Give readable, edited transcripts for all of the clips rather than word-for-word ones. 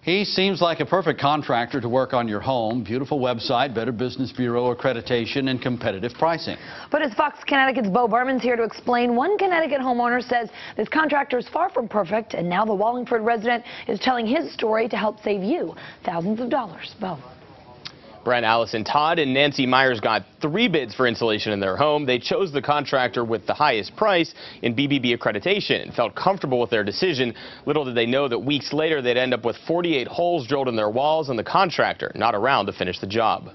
He seems like a perfect contractor to work on your home. Beautiful website, Better Business Bureau accreditation, and competitive pricing. But as Fox Connecticut's Bo Berman's here to explain, one Connecticut homeowner says this contractor is far from perfect, and now the Wallingford resident is telling his story to help save you thousands of dollars. Bo. Brent, Allison, Todd, and Nancy Myers got 3 bids for insulation in their home. They chose the contractor with the highest price in BBB accreditation and felt comfortable with their decision. Little did they know that weeks later they'd end up with 48 holes drilled in their walls and the contractor not around to finish the job.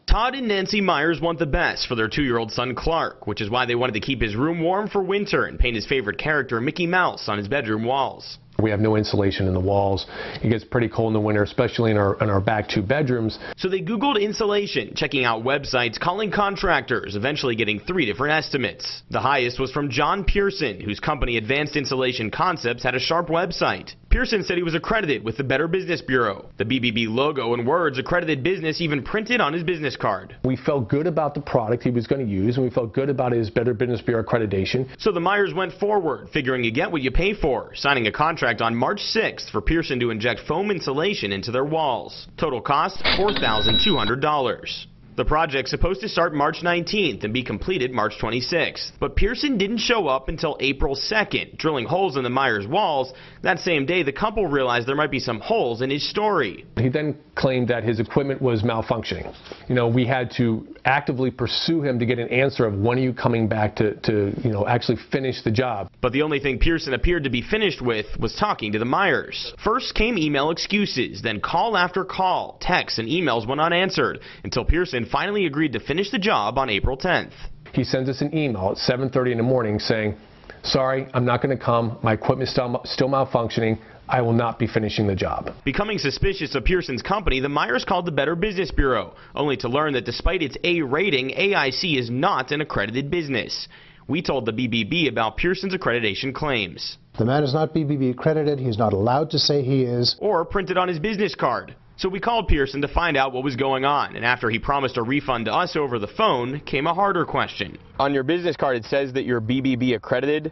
Todd and Nancy Myers want the best for their 2-year-old son Clark, which is why they wanted to keep his room warm for winter and paint his favorite character, Mickey Mouse, on his bedroom walls. We have no insulation in the walls. It gets pretty cold in the winter, especially in our back 2 bedrooms. So they Googled insulation, checking out websites, calling contractors, eventually getting 3 different estimates. The highest was from John Pearson, whose company Advanced Insulation Concepts had a sharp website. Pearson said he was accredited with the Better Business Bureau. The BBB logo and words accredited business even printed on his business card. We felt good about the product he was going to use, and we felt good about his Better Business Bureau accreditation. So the Myers went forward, figuring you get what you pay for, signing a contract on March 6th for Pearson to inject foam insulation into their walls. Total cost, $4,200. The project's supposed to start March 19th and be completed March 26th. But Pearson didn't show up until April 2nd, drilling holes in the Myers walls. That same day, the couple realized there might be some holes in his story. He then claimed that his equipment was malfunctioning. You know, we had to actively pursue him to get an answer of when are you coming back to actually finish the job. But the only thing Pearson appeared to be finished with was talking to the Myers. First came email excuses, then call after call. Texts and emails went unanswered until Pearson finally agreed to finish the job on April 10th. He sends us an email at 7:30 in the morning saying, sorry, I'm not going to come. My equipment's still malfunctioning. I will not be finishing the job. Becoming suspicious of Pearson's company, the Myers called the Better Business Bureau, only to learn that despite its A rating, AIC is not an accredited business. We told the BBB about Pearson's accreditation claims. The man is not BBB accredited. He's not allowed to say he is. Or printed on his business card. So we called Pearson to find out what was going on, and after he promised a refund to us over the phone, came a harder question. On your business card it says that you're BBB accredited,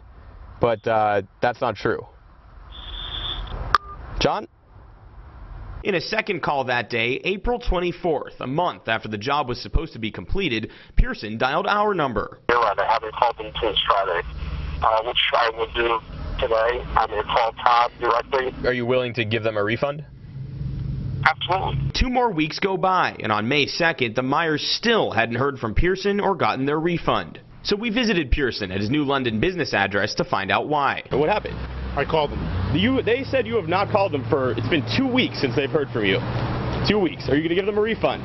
but that's not true. John? In a second call that day, April 24th, a month after the job was supposed to be completed, Pearson dialed our number. You're right, I haven't called them since Friday, which I will do today. I'm going to call Todd directly. Are you willing to give them a refund? Absolutely. 2 more weeks go by, and on May 2nd, the Myers still hadn't heard from Pearson or gotten their refund. So we visited Pearson at his new London business address to find out why. What happened? I called them. They said you have not called them for, it's been 2 weeks since they've heard from you. 2 weeks. Are you going to give them a refund?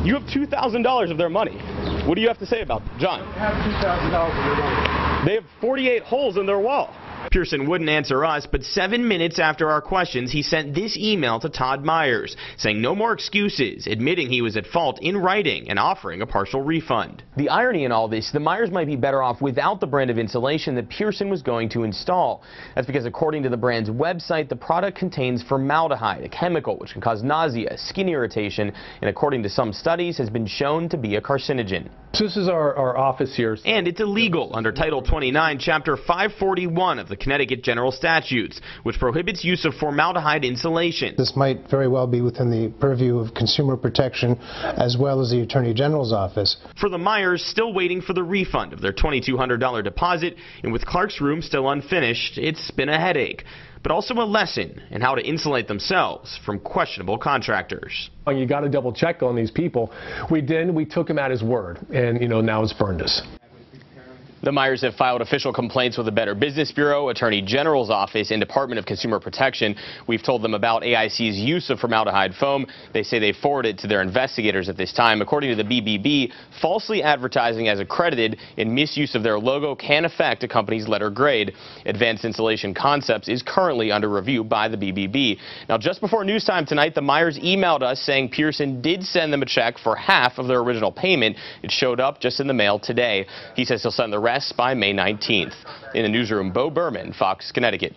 You have $2,000 of their money. What do you have to say about them? John? I have $2,000 of their money. They have 48 holes in their wall. Pearson wouldn't answer us, but 7 minutes after our questions, he sent this email to Todd Myers, saying no more excuses, admitting he was at fault in writing and offering a partial refund. The irony in all this, the Myers might be better off without the brand of insulation that Pearson was going to install. That's because according to the brand's website, the product contains formaldehyde, a chemical which can cause nausea, skin irritation, and according to some studies, has been shown to be a carcinogen. So this is our office here. And it's illegal under Title 29, Chapter 541 of the Connecticut General Statutes, which prohibits use of formaldehyde insulation. This might very well be within the purview of consumer protection as well as the Attorney General's office. For the Myers, still waiting for the refund of their $2,200 deposit, and with Clark's room still unfinished, it's been a headache, but also a lesson in how to insulate themselves from questionable contractors. You got to double check on these people. We did. We took him at his word, and now it's burned us. The Myers have filed official complaints with the Better Business Bureau, Attorney General's Office, and Department of Consumer Protection. We've told them about AIC's use of formaldehyde foam. They say they forwarded it to their investigators at this time. According to the BBB, falsely advertising as accredited and misuse of their logo can affect a company's letter grade. Advanced Insulation Concepts is currently under review by the BBB. Now, just before news time tonight, the Myers emailed us saying Pearson did send them a check for half of their original payment. It showed up just in the mail today. He says he'll send the rest by May 19th. In the newsroom, Bo Berman, Fox, Connecticut.